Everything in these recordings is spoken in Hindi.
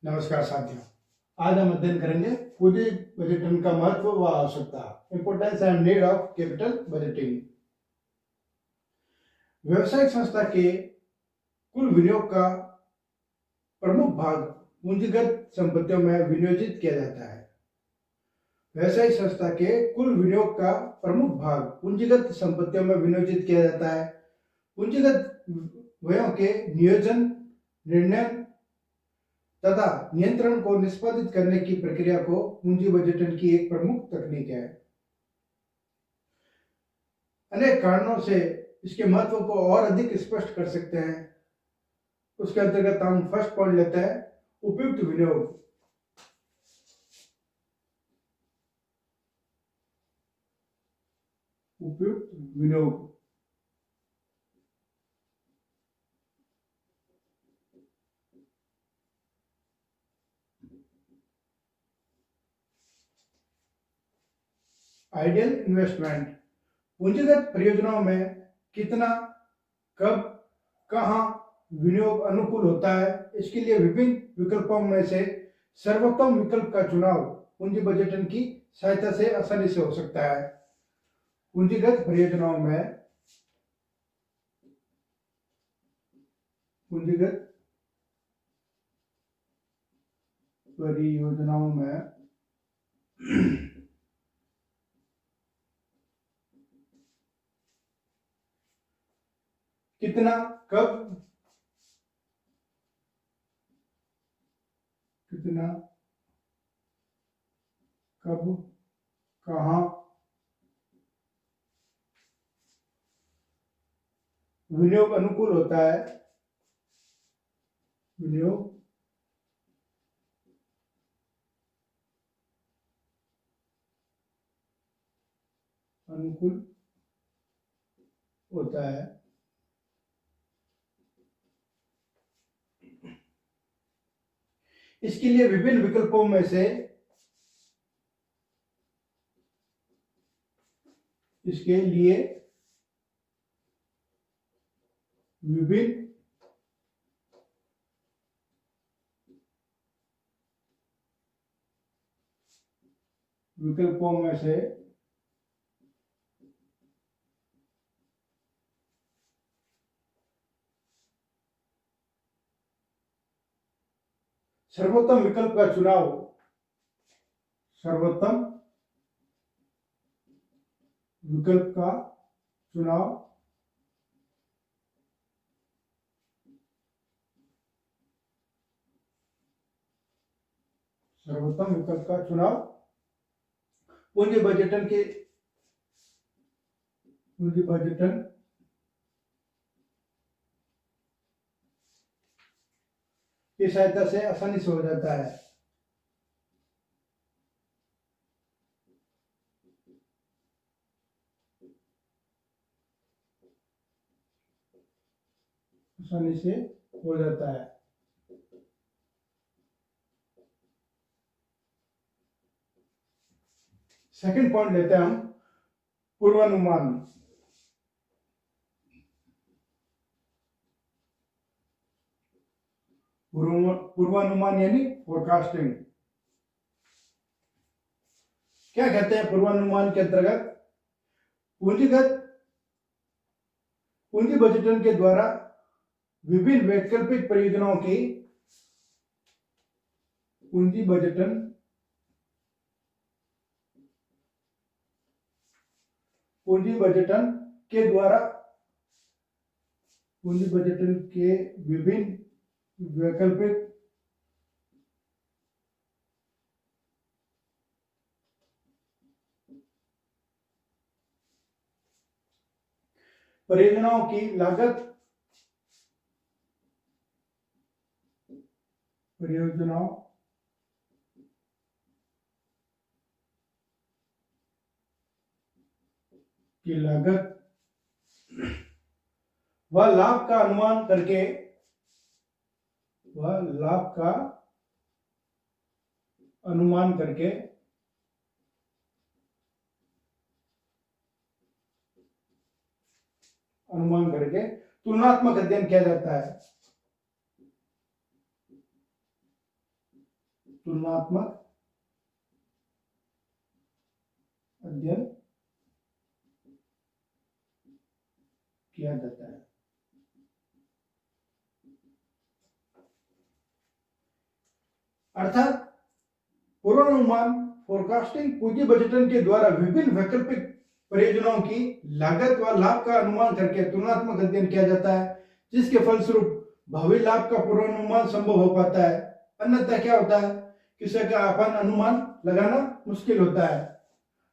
नमस्कार साथियों। आज हम अध्ययन करेंगे पूंजी बजटिंग का महत्व व आवश्यकता, importance and need of capital budgeting. व्यवसायिक संस्था के कुल विनियोग का प्रमुख भाग पूंजीगत संपत्तियों में विनियोजित किया जाता है। व्यवसायिक संस्था के कुल विनियोग का प्रमुख भाग पूंजीगत संपत्तियों में विनियोजित किया जाता है। पूंजीगत व्ययों के नियोजन, निर्णय तथा नियंत्रण को निष्पादित करने की प्रक्रिया को पूंजी बजटिंग की एक प्रमुख तकनीक है। अनेक कारणों से इसके महत्व को और अधिक स्पष्ट कर सकते हैं। उसके अंतर्गत हम फर्स्ट पॉइंट लेते हैं, उपयुक्त विनियोग। उपयुक्त विनियोग आइडियल इन्वेस्टमेंट। पूंजीगत परियोजनाओं में कितना, कब, कहां विनियोग अनुकूल होता है, इसके लिए विभिन्न विकल्पों में से सर्वोत्तम विकल्प का चुनाव पूंजी बजटिंग की सहायता से आसानी से हो सकता है। पूंजीगत परियोजनाओं में कितना, कब, कहां विनियोग अनुकूल होता है, इसके लिए विभिन्न विकल्पों में से सर्वोत्तम विकल्प का चुनाव पूंजी बजटन की सहायता से आसानी से हो जाता है। सेकंड पॉइंट लेते हैं हम, पूर्वानुमान। पूर्वानुमान यानी फोरकास्टिंग। क्या कहते हैं पूर्वानुमान के अंतर्गत? पूंजी बजटन के द्वारा विभिन्न वैकल्पिक परियोजनाओं की पूंजी बजटन के विभिन्न वैकल्पिक परियोजनाओं की लागत व लाभ का अनुमान करके तुलनात्मक अध्ययन किया जाता है। तुलनात्मक अध्ययन किया जाता है। अर्थात पूर्वानुमान फोरकास्टिंग पूंजी बजटन के द्वारा विभिन्न वैकल्पिक परियोजनाओं की लागत व लाभ का अनुमान करके तुलनात्मक अध्ययन किया जाता है, जिसके फलस्वरूप भावी लाभ का पूर्वानुमान संभव हो पाता है। अन्यथा क्या होता है, किसी का अपन अनुमान लगाना मुश्किल होता है,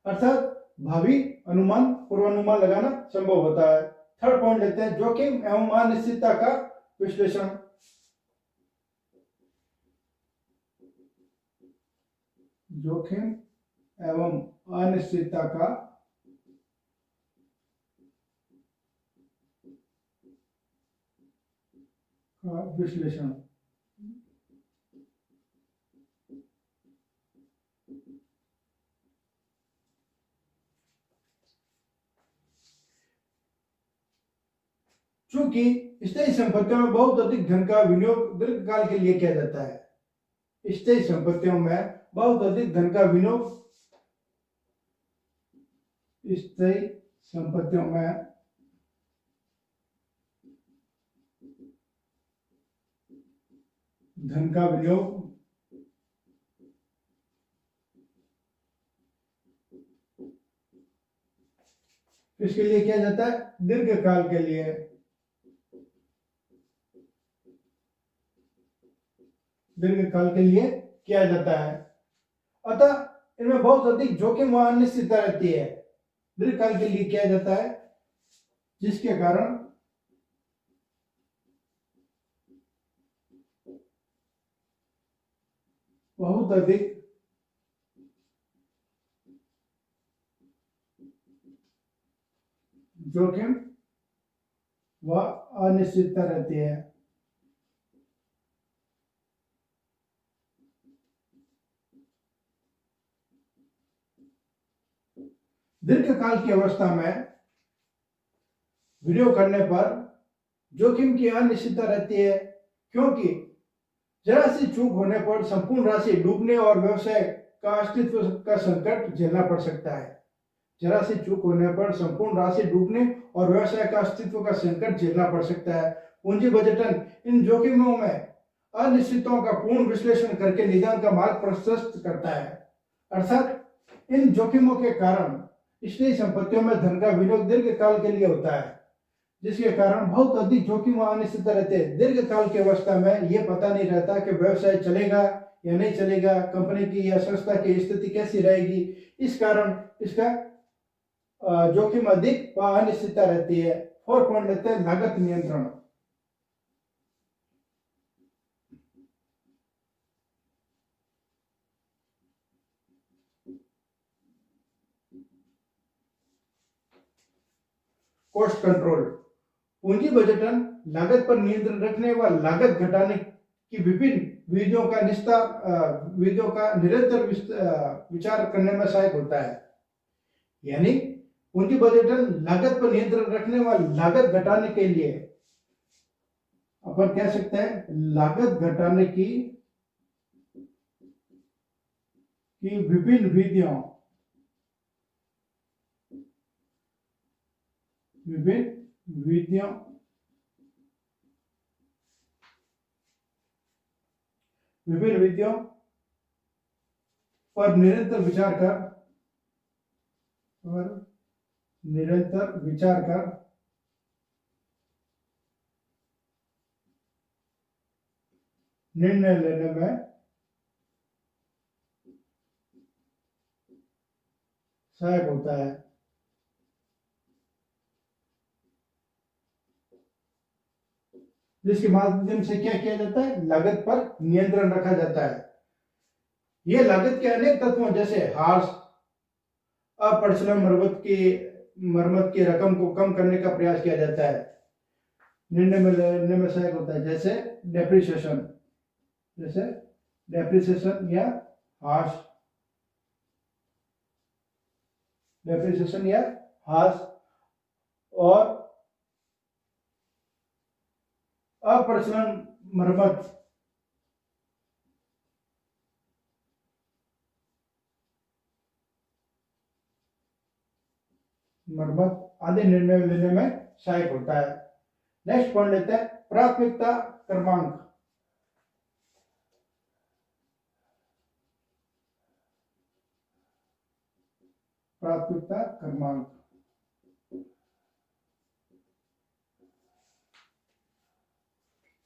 अर्थात भावी अनुमान पूर्वानुमान लगाना संभव होता है। थर्ड पॉइंट लेते हैं, जोखिम एवं अनिश्चितता का विश्लेषण। जोखिम एवं अनिश्चितता का विश्लेषण। चूंकि स्थायी संपत्तियों में बहुत अधिक धन का विनियोग दीर्घकाल के लिए किया जाता है। स्थायी संपत्तियों में बहुत अधिक धन का विनियोग स्थायी संपत्तियों में धन का विनियोग किसके लिए किया जाता है, दीर्घकाल के लिए। दीर्घकाल के लिए किया जाता है, अतः इनमें बहुत अधिक जोखिम व अनिश्चितता रहती है। दीर्घकाल के लिए किया जाता है, जिसके कारण बहुत अधिक जोखिम व अनिश्चितता रहती है। दीर्घकाल की अवस्था में विनियोग करने पर जोखिम की अनिश्चितता रहती है, क्योंकि जरा सी चूक होने पर संपूर्ण राशि डूबने और व्यवसाय का अस्तित्व का संकट झेलना पड़ सकता है। जरा सी चूक होने पर संपूर्ण राशि डूबने और व्यवसाय का अस्तित्व का संकट झेलना पड़ सकता है। पूंजी बजटन इन जोखिमों में अनिश्चितताओं का पूर्ण विश्लेषण करके निदान का मार्ग प्रशस्त करता है। अर्थात इन जोखिमों के कारण स्थायी संपत्तियों में धन का विनियोग दीर्घकाल के लिए होता है, जिसके कारण बहुत अधिक जोखिम व अनिश्चितता रहते हैं। दीर्घकाल की अवस्था में यह पता नहीं रहता कि व्यवसाय चलेगा या नहीं चलेगा, कंपनी की या संस्था की स्थिति कैसी रहेगी। इस कारण इसका जोखिम अधिक व अनिश्चितता रहती है। 4 पॉइंट लेते हैं, लागत नियंत्रण। Cost control. पूंजी बजटन लागत पर नियंत्रण रखने व लागत घटाने की विभिन्न विधियों का निरंतर विचार करने में सहायक होता है। यानी पूंजी बजटन लागत पर नियंत्रण रखने व लागत घटाने के लिए अपन कह सकते हैं, लागत घटाने की विभिन्न विधियों पर निरंतर विचार कर निर्णय लेने में सहायक होता है। जिसके माध्यम से क्या किया जाता है, लागत पर नियंत्रण रखा जाता है। यह लागत के अनेक तत्वों जैसे हार्स, अप्रचलन मरम्मत की रकम को कम करने का प्रयास किया जाता है। निर्णय में लेने में सहायक होता है, जैसे डेप्रिसिएशन या हार्स और अप्रचलन मरम्मत मरम्मत आदि निर्णय लेने में सहायक होता है। नेक्स्ट पॉइंट लेते हैं प्राथमिकता क्रमांक। प्राथमिकता क्रमांक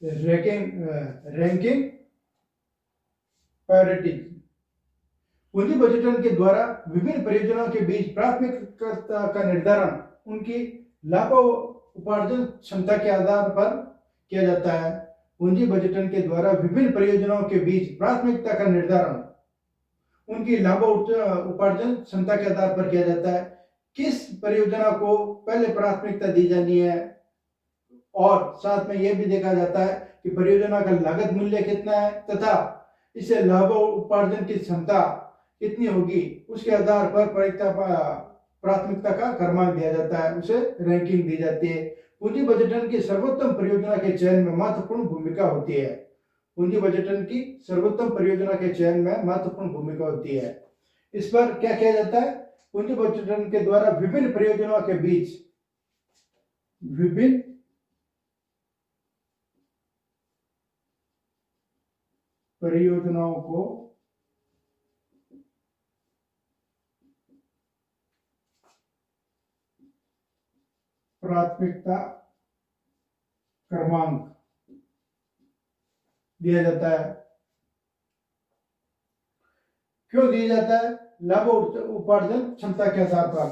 रैंकिंग प्रायोरिटी। पूंजी बजटन के द्वारा विभिन्न परियोजनाओं के बीच प्राथमिकता का निर्धारण उनकी लाभ उपार्जन क्षमता के आधार पर किया जाता है। पूंजी बजटन के द्वारा विभिन्न परियोजनाओं के बीच प्राथमिकता का निर्धारण उनकी लाभ उपार्जन क्षमता के आधार पर किया जाता है। किस परियोजना को पहले प्राथमिकता दी जानी है और साथ में यह भी देखा जाता है कि परियोजना का लागत मूल्य कितना है तथा इसे लाभ उपार्जन की क्षमता कितनी होगी, उसके आधार पर प्राथमिकता का क्रमांक दिया जाता है, उसे रैंकिंग दी जाती है। पूंजी बजटन की सर्वोत्तम परियोजना के चयन में महत्वपूर्ण भूमिका होती है। पूंजी बजटन की सर्वोत्तम परियोजना के चयन में महत्वपूर्ण भूमिका होती है। इस पर क्या किया जाता है? पूंजी बजटन के द्वारा विभिन्न परियोजनाओं के बीच विभिन्न परियोजनाओं को प्राथमिकता क्रमांक दिया जाता है। क्यों दिया जाता है? लाभ उपार्जन क्षमता के आधार पर।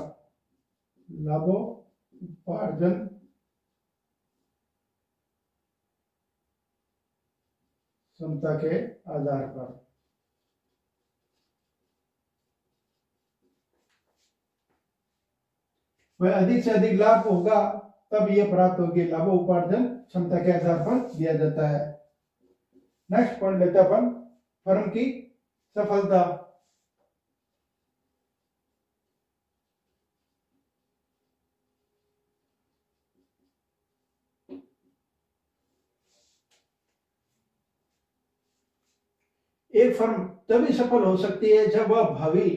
लाभ उपार्जन क्षमता के आधार पर। वह अधिक से अधिक लाभ होगा तब यह प्राप्त होगी। लाभ उपार्जन क्षमता के आधार पर दिया जाता है। नेक्स्ट पॉइंट लेते अपन फर्म की सफलता। एक फर्म तभी सफल हो सकती है जब वह भावी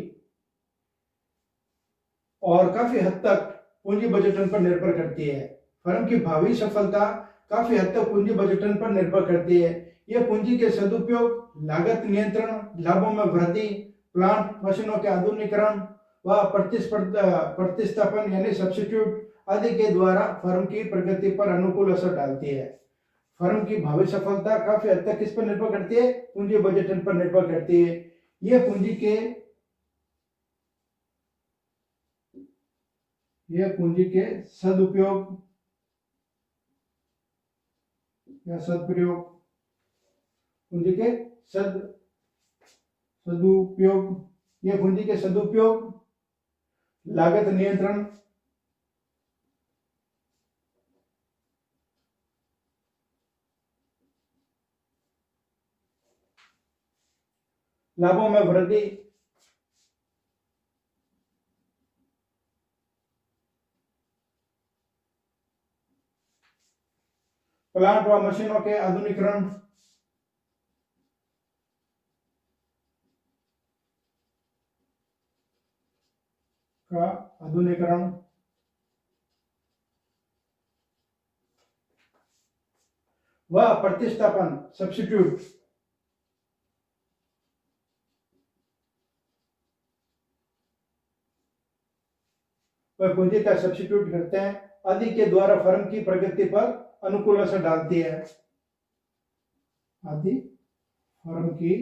और काफी हद तक पूंजी बजटन पर निर्भर करती है। फर्म की भावी सफलता काफी हद तक पूंजी बजटन पर निर्भर करती है। यह पूंजी के सदुपयोग, लागत नियंत्रण, लाभों में वृद्धि, प्लांट मशीनों के आधुनिकीकरण व प्रतिस्थापन यानी सब्स्टिट्यूट आदि के द्वारा फर्म की प्रगति पर अनुकूल असर डालती है। फर्म की भावी सफलता काफी हद तक किस पर निर्भर करती है? पूंजी बजटन पर निर्भर करती है। यह पूंजी के सदुपयोग या सदप्रयोग, पूंजी के सदुपयोग, यह पूंजी के सदुपयोग, लागत नियंत्रण, लाभों में वृद्धि, प्लांट व मशीनों के आधुनिकीकरण, व प्रतिस्थापन सब्स्टिट्यूट वह पूंजी का सब्स्टिट्यूट करते हैं आदि के द्वारा फर्म की प्रगति पर अनुकूल असर डालती है। आदि फर्म की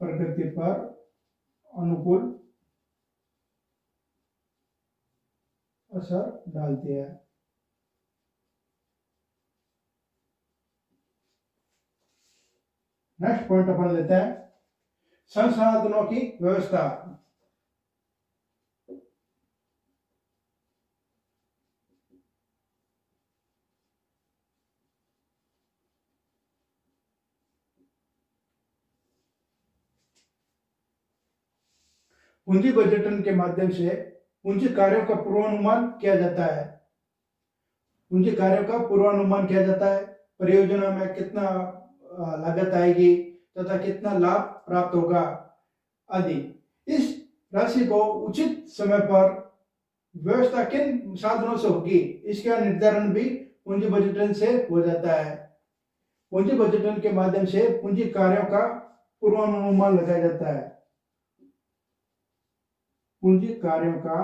प्रगति पर अनुकूल असर डालती है। नेक्स्ट पॉइंट अपन लेते हैं संसाधनों की व्यवस्था। पूंजी बजटन के माध्यम से पूंजी कार्यों का पूर्वानुमान किया जाता है। पूंजी कार्यों का पूर्वानुमान किया जाता है। परियोजना में कितना लागत आएगी तथा कितना लाभ प्राप्त होगा आदि। इस राशि को उचित समय पर व्यवस्था किन साधनों से होगी, इसका निर्धारण भी पूंजी बजटन से हो जाता है। पूंजी बजटन के माध्यम से पूंजी कार्यों का पूर्वानुमान लगाया जाता है। पूंजी कार्यों का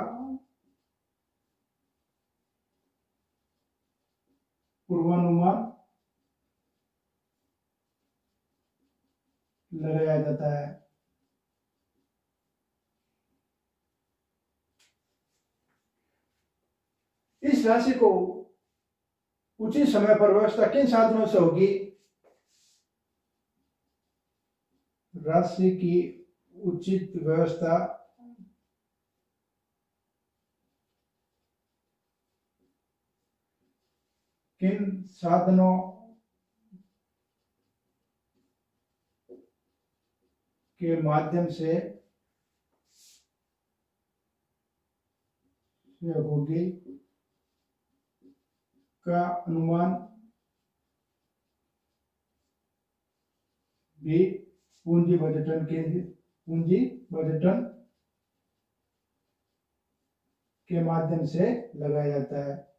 पूर्वानुमान लगाया जाता है। इस राशि को उचित समय पर व्यवस्था किन साधनों से होगी? राशि की उचित व्यवस्था किन साधनों के माध्यम से होगी का अनुमान भी पूंजी बजटन के माध्यम से लगाया जाता है।